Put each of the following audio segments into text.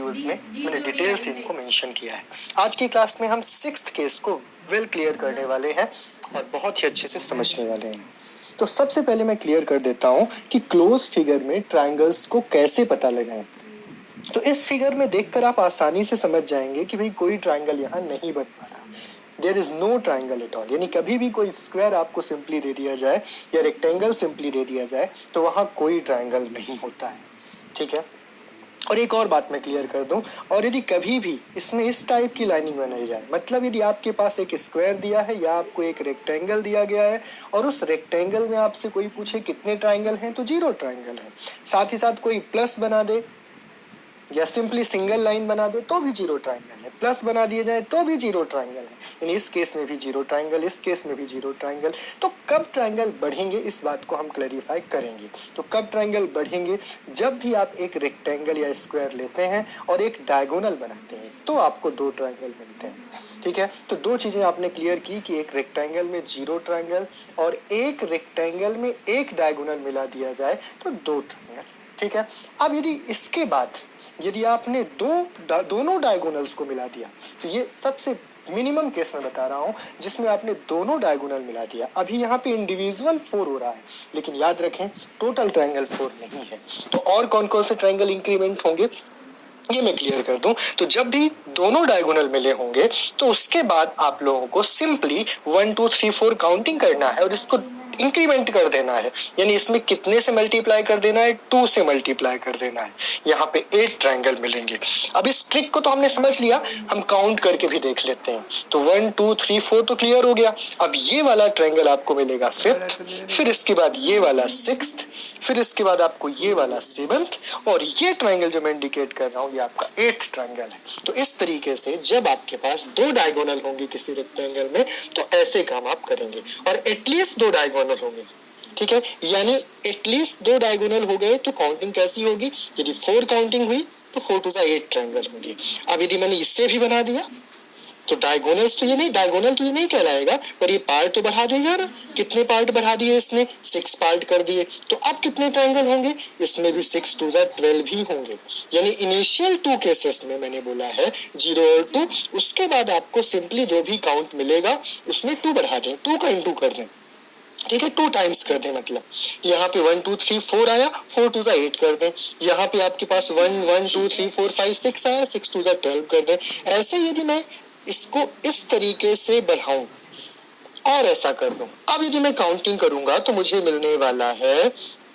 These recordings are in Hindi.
वीडियोस में मैंने डिटेल से इनको मेंशन किया है। आज की क्लास में हम 6th केस को वेल क्लियर करने वाले हैं और बहुत ही अच्छे से समझने वाले हैं। तो सबसे पहले मैं क्लियर कर देता हूं कि क्लोज फिगर में ट्रायंगल्स को कैसे पता लगाएं। तो इस फिगर में देखकर आप आसानी से समझ जाएंगे कि भाई कोई ट्रायंगल यहाँ नहीं बन पा रहा, there is no triangle at all. यानी कभी भी कोई स्क्वायर आपको सिंपली दे दिया जाए या रेक्टेंगल सिंपली दे दिया जाए तो वहां कोई ट्रायंगल नहीं होता है, ठीक है। और एक और बात मैं क्लियर कर दूं, और यदि कभी भी इसमें इस टाइप की लाइनिंग बनाई जाए, मतलब यदि आपके पास एक स्क्वायर दिया है या आपको एक रेक्टेंगल दिया गया है और उस रेक्टेंगल में आपसे कोई पूछे कितने ट्रायंगल हैं तो 0 ट्रायंगल है, साथ ही साथ कोई प्लस बना दे या सिंपली सिंगल लाइन बना दे तो भी 0 ट्रायंगल है, प्लस बना दिए जाए तो भी 0 ट्रायंगल है। यानी इस केस में भी 0 ट्रायंगल, इस केस में भी 0 ट्रायंगल। तो कब ट्रायंगल बढ़ेंगे इस बात को हम क्लैरिफाई करेंगे। तो कब ट्रायंगल बढ़ेंगे, जब भी आप एक रेक्टेंगल या स्क्वायर लेते हैं और एक डायगोनल बनाते हैं तो आपको 2 ट्रायंगल मिलते हैं, ठीक है। तो 2 चीजें आपने क्लियर की कि एक रेक्टेंगल में 0 ट्रायंगल और एक रेक्टेंगल में एक डायगोनल मिला दिया जाए तो 2 ट्रायंगल, ठीक है। अब यदि इसके बाद यदि आपने दोनों डायगोनल्स को मिला दिया, तो ये सबसे मिनिमम केस में बता रहा हूं जिसमें आपने दोनों डायगोनल मिला दिया। अभी यहाँ पे इंडिविजुअल 4 हो रहा है, लेकिन याद रखें टोटल ट्रायंगल 4 नहीं है। तो और कौन कौन से ट्रायंगल इंक्रीमेंट होंगे ये मैं क्लियर कर दूं। तो जब भी दोनों डायगोनल मिले होंगे तो उसके बाद आप लोगों को सिंपली 1 2 3 4 काउंटिंग करना है और इसको इंक्रीमेंट कर देना है। यानी इसमें कितने से मल्टीप्लाई कर देना है, 2 से मल्टीप्लाई कर देना है। यहाँ पे 8 ट्रायंगल मिलेंगे। अब इस ट्रिक को तो हमने समझ लिया, हम काउंट करके भी देख लेते हैं। तो 1 2 3 4 तो क्लियर हो गया। अब ये वाला ट्रायंगल आपको मिलेगा 5th, फिर इसके बाद ये वाला 6th, फिर इसके बाद आपको ये वाला 7th, और ये ट्रायंगल जो मैं इंडिकेट कर रहा हूँ ये आपका 8th ट्रायंगल है। तो इस तरीके से जब आपके पास 2 डायगोनल होंगे किसी रेक्टेंगल में तो ऐसे काम आप करेंगे, और एटलीस्ट 2 डायगोनल होंगे, ठीक है। यानी एटलीस्ट 2 डायगोनल हो गए तो काउंटिंग कैसी होगी, यदि 4 काउंटिंग हुई तो 4 टू 8 ट्रायंगल होंगे। अब यदि मैंने इससे भी बना दिया तो डायगोनल तो ये नहीं कहलाएगा, पर ये पार्ट तो बढ़ा देगा ना। कितने पार्ट बढ़ा दिए इसने, 6 पार्ट कर दिए। तो अब कितने ट्रायंगल होंगे, इसमें भी 6 टू 12 ही होंगे। यानी इनिशियल 2 केसेस में मैंने बोला है 0 और 2, उसके बाद आपको सिंपली जो भी काउंट मिलेगा उसमें 2 बढ़ा दें, 2 का इंटू कर दें, ठीक है, 2 टाइम्स कर दें। मतलब यहाँ पे 1 2 3 4 आया, 4 टू 8 कर दें। यहाँ पे आपके पास 1 1 2 3 4 5 6 आया, 6 टू 12 कर दें। ऐसे यदि मैं इसको इस तरीके से बढ़ाऊं और ऐसा कर दूं, अब यदि मैं काउंटिंग करूंगा तो मुझे मिलने वाला है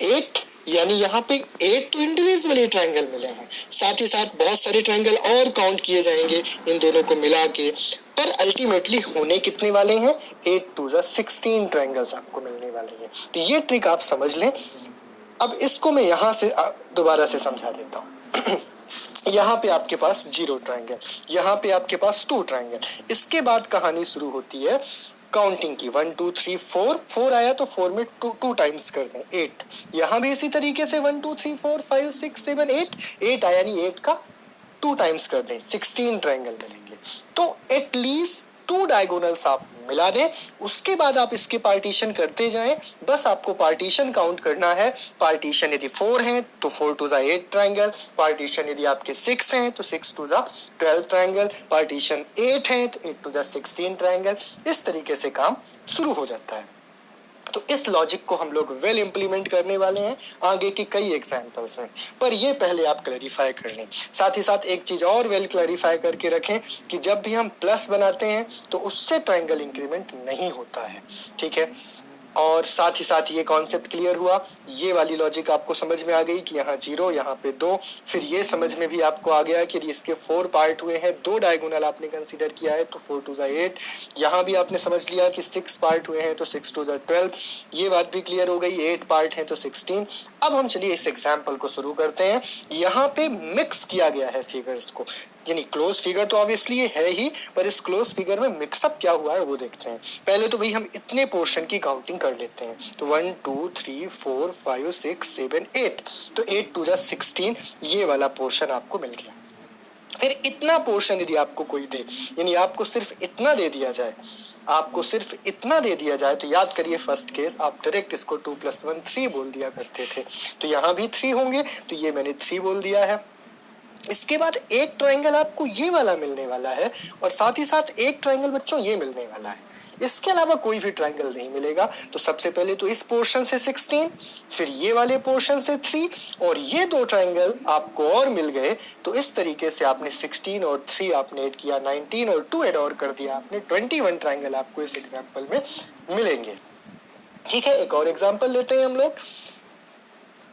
8। यानी यहाँ पे 8 तो इंडिविजुअली ट्रायंगल मिले हैं, साथ ही साथ बहुत सारे ट्रायंगल और काउंट किए जाएंगे इन दोनों को मिला के, पर अल्टीमेटली होने कितने वाले हैं, 8 टू 16 ट्रायंगल्स आपको मिलने वाले हैं। तो ये ट्रिक आप समझ लें। अब इसको मैं यहाँ से दोबारा से समझा देता हूँ। यहाँ पे आपके पास 0 ट्रायंगल, यहाँ पे आपके पास 2 ट्रायंगल। इसके बाद कहानी शुरू होती है काउंटिंग की। 1 2 3 4, 4 आया तो 4 में 2 टाइम्स कर दें, 8। यहाँ भी इसी तरीके से 1 2 3 4 5 6 7 8, 8 आया नहीं, 8 का 2 टाइम्स कर दें, 16 ट्रायंगल मिलेंगे। तो एटलीस्ट 2 डायगोनल्स आप मिला दें, उसके बाद आप इसके पार्टीशन करते जाएं। बस आपको पार्टीशन काउंट करना है। पार्टीशन यदि 4 है तो 4 टू 8 ट्रायंगल, पार्टीशन यदि आपके 6 हैं तो 6 टू 12 ट्रायंगल, पार्टीशन 8 है तो 8 टू 16 ट्रायंगल। इस तरीके से काम शुरू हो जाता है। तो इस लॉजिक को हम लोग वेल इंप्लीमेंट करने वाले हैं आगे की कई एग्जांपल्स में, पर ये पहले आप क्लैरिफाई कर लें। साथ ही साथ एक चीज और वेल क्लैरिफाई करके रखें कि जब भी हम प्लस बनाते हैं तो उससे ट्रायंगल इंक्रीमेंट नहीं होता है, ठीक है। और साथ ही साथ ये कॉन्सेप्ट क्लियर हुआ, ये वाली लॉजिक आपको समझ में आ गई कि यहाँ 0, यहाँ पे 2। फिर ये समझ में भी आपको आ गया कि इसके 4 पार्ट हुए हैं, 2 डायगोनल आपने कंसीडर किया है तो 4 टू 8। यहाँ भी आपने समझ लिया कि 6 पार्ट हुए हैं तो 6 टू 12। ये बात भी क्लियर हो गई, 8 पार्ट हैं तो 16। अब हम चलिए इस एग्जाम्पल को शुरू करते हैं। यहाँ पे मिक्स किया गया है फिगर्स को, यानी क्लोज फिगर तो ऑब्वियसली ये है ही, पर इस क्लोज फिगर में मिक्सअप क्या हुआ है वो देखते हैं। पहले तो भाई हम इतने पोर्शन की काउंटिंग कर लेते हैं। तो 1 2 3 4 5 6 7 8, तो 8 टू 16 ये वाला पोर्शन आपको मिल गया। फिर इतना पोर्शन यदि आपको कोई दे, यानी आपको सिर्फ इतना दे दिया जाए, आपको सिर्फ इतना दे दिया जाए, तो याद करिए फर्स्ट केस आप डायरेक्ट इसको 2 + 1 3 बोल दिया करते थे। तो यहाँ भी 3 होंगे, तो ये मैंने 3 बोल दिया है। इसके बाद एक ट्रायंगल आपको ये वाला मिलने वाला है और साथ ही साथ एक ट्रायंगल बच्चों ये मिलने वाला है। इसके अलावा कोई भी ट्रायंगल नहीं मिलेगा। तो सबसे पहले तो इस पोर्शन से 16, फिर ये वाले पोर्शन से 3 और ये दो ट्रायंगल आपको और मिल गए। तो इस तरीके से आपने 16 और 3 आपने ऐड किया, 19 और 2 ऐड और कर दिया आपने, 21 ट्रायंगल आपको इस एग्जाम्पल में मिलेंगे। ठीक है, एक और एग्जाम्पल लेते हैं हम लोग।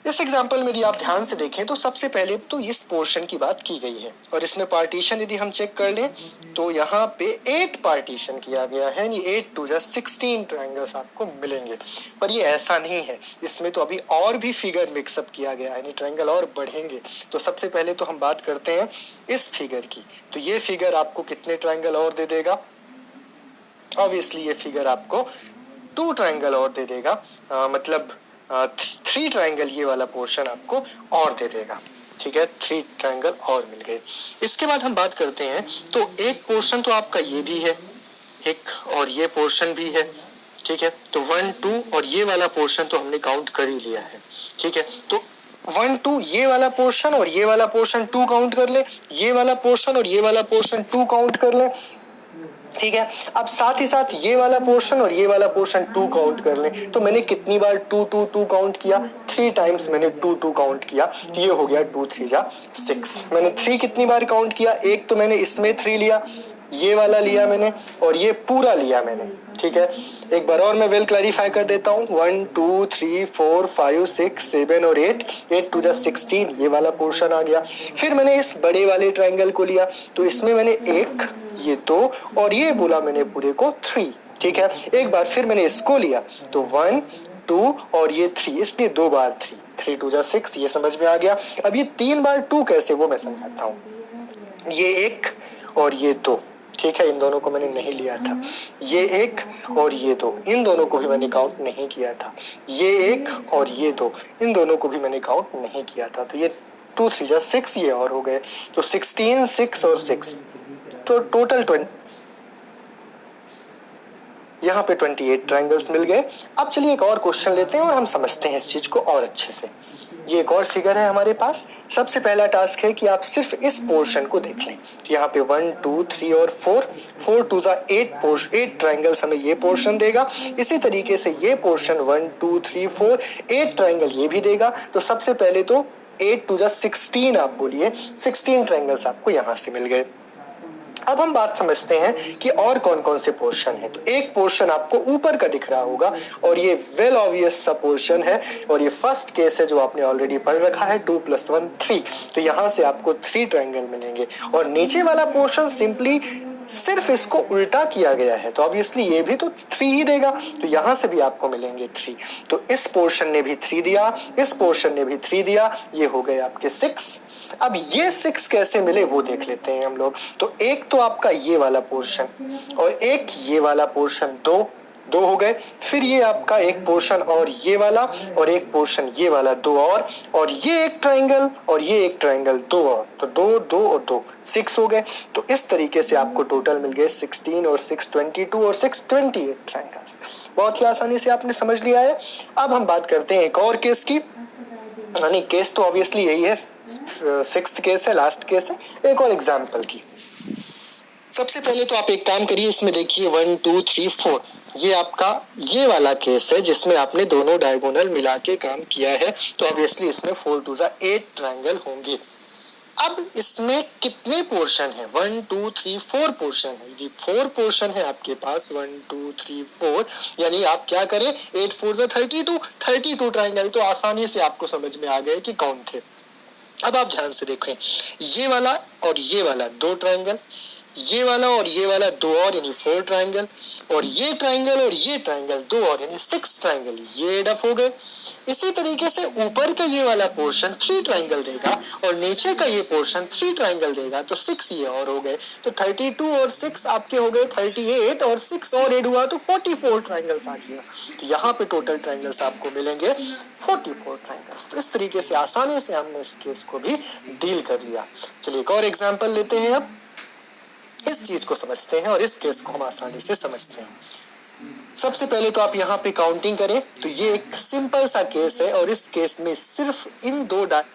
इस एग्जाम्पल में यदि आप ध्यान से देखें तो सबसे पहले तो इस पोर्शन की बात की गई है और इसमें पार्टीशन यदि हम चेक कर लें तो यहाँ पे 8 पार्टीशन किया गया है, यानी 8 टू 16 ट्रायंगल्स आपको मिलेंगे। पर ये ऐसा नहीं है, इसमें तो अभी और भी फिगर मिक्सअप किया गया है, यानी ट्रायंगल और बढ़ेंगे। तो सबसे पहले तो हम बात करते हैं इस फिगर की। तो ये फिगर आपको कितने ट्रायंगल और दे देगा? ऑब्वियसली ये फिगर आपको 2 ट्रायंगल और दे देगा, मतलब 3 ट्रायंगल ये वाला पोर्शन आपको और दे देगा। ठीक है, 3 ट्रायंगल और मिल गए। इसके बाद हम बात करते हैं तो एक पोर्शन तो आपका ये भी है, एक और ये पोर्शन भी है। ठीक है, तो 1 2 और ये वाला पोर्शन तो हमने काउंट कर ही लिया है। ठीक है, तो 1 2 ये वाला पोर्शन और ये वाला पोर्शन 2 काउंट कर ले, ये वाला पोर्शन और ये वाला पोर्शन 2 काउंट कर ले। ठीक है, अब साथ ही साथ ये वाला पोर्शन और ये वाला पोर्शन 2 काउंट कर लें। तो मैंने कितनी बार 2 2 2 काउंट किया? 3 टाइम्स मैंने 2 2 काउंट किया। तो ये हो गया 2 3 जा 6। मैंने 3 कितनी बार काउंट किया? एक तो मैंने इसमें 3 लिया, ये वाला लिया मैंने और ये पूरा लिया मैंने। ठीक है, एक बार और मैं वेल क्लैरिफाई कर देता हूँ। 1 2 3 4 5 6 7 और 8, 8 टू 16 ये वाला पोर्शन आ गया। फिर मैंने इस बड़े वाले ट्रायंगल को लिया, तो इसमें मैंने एक, ये 2 और ये बोला मैंने पूरे को 3। ठीक है, एक बार फिर मैंने इसको लिया तो 1 2 और ये 3, इसलिए 2 बार 3, 3 टू 6, ये समझ में आ गया। अब ये 3 बार 2 कैसे, वो मैं समझाता हूँ। ये एक और ये 2, ठीक है, इन दोनों को मैंने नहीं लिया था। ये एक और ये 2, इन दोनों को भी मैंने काउंट नहीं किया था। ये एक और ये 2, इन दोनों को भी मैंने काउंट नहीं किया था। तो ये 2 3 जा 6 ये और हो गए। तो 16 6 और 6 तो टोटल 20, यहाँ पे 28 ट्रायंगल्स मिल गए। अब चलिए एक और क्वेश्चन लेते हैं और हम समझते हैं इस चीज को और अच्छे से। ये एक और फिगर है हमारे पास। सबसे पहला टास्क है कि आप सिर्फ इस पोर्शन को देख लें। तो यहाँ पे 1 2 3 और 4, 4 टू 8 ट्रायंगल्स हमें ये पोर्शन देगा। इसी तरीके से ये पोर्शन 1 2 3 4 8 ट्रायंगल ये भी देगा। तो सबसे पहले तो 8 टू 16 आप बोलिए, 16 ट्रायंगल्स आपको यहाँ से मिल गए। अब हम बात समझते हैं कि और कौन कौन से पोर्शन है। तो एक पोर्शन आपको ऊपर का दिख रहा होगा और ये वेल ऑब्वियस सा पोर्शन है और ये फर्स्ट केस है जो आपने ऑलरेडी पढ़ रखा है, 2 + 1 3। तो यहाँ से आपको 3 ट्रायंगल मिलेंगे और नीचे वाला पोर्शन सिंपली सिर्फ इसको उल्टा किया गया है, तो ऑब्वियसली ये भी तो 3 ही देगा। तो यहाँ से भी आपको मिलेंगे 3। तो इस पोर्शन ने भी 3 दिया, इस पोर्शन ने भी 3 दिया, ये हो गए आपके 6। अब ये 6 कैसे मिले वो देख लेते हैं हम लोग। तो एक तो आपका ये वाला पोर्शन और एक ये वाला पोर्शन, दो हो गए। फिर ये आपका एक पोर्शन और ये वाला और एक पोर्शन ये वाला, दो और ये एक ट्रायंगल और ये एक ट्रायंगल, दो और, तो 2 2 और 2 6 हो गए। तो इस तरीके से आपको टोटल मिल गए 16 और 6 22 और 6 28 ट्रायंगल्स। बहुत ही आसानी से आपने समझ लिया है। अब हम बात करते हैं एक और केस की, यानी केस तो ऑब्वियसली यही है, 6th केस है, लास्ट केस है। एक और एग्जाम्पल की। सबसे पहले तो आप एक काम करिए, इसमें देखिए 1 2 3 4, ये आपका ये वाला केस है जिसमें आपने दोनों डायगोनल मिला के काम किया है। तो ऑब्वियसली इसमें 4 2 8 ट्रायंगल होंगे। अब इसमें कितने पोर्शन है? 1 2 3 4 पोर्शन है। यदि 4 पोर्शन है आपके पास, 1 2 3 4, यानी आप क्या करें, 8 4 32 ट्रायंगल तो आसानी से आपको समझ में आ गए कि कौन थे। अब आप ध्यान से देखें, ये वाला और ये वाला 2 ट्रायंगल, ये वाला और ये वाला 2 और, यानी 4 ट्रायंगल, और ये ट्रायंगल और ये ट्रायंगल 2 और, यानी 6 ट्रायंगल ये एड अप हो गए। इसी तरीके से ऊपर का ये वाला पोर्शन 3 ट्रायंगल देगा और नीचे का ये पोर्शन 3 ट्रायंगल देगा, तो 6 ये और हो गए। तो 32 और 6 आपके हो गए 38 और 6 और ऐड हुआ तो 44 ट्रायंगल्स आ गया। तो यहाँ पे टोटल ट्रायंगल्स आपको मिलेंगे 44 ट्रायंगल्स। तो इस तरीके से आसानी से हमने इस केस को भी डील कर लिया। चलिए एक और एग्जाम्पल लेते हैं। अब इस चीज को समझते हैं और इस केस को हम आसानी से समझते हैं। सबसे पहले तो आप यहाँ पे काउंटिंग करें तो ये एक सिंपल सा केस है और इस केस में सिर्फ इन दो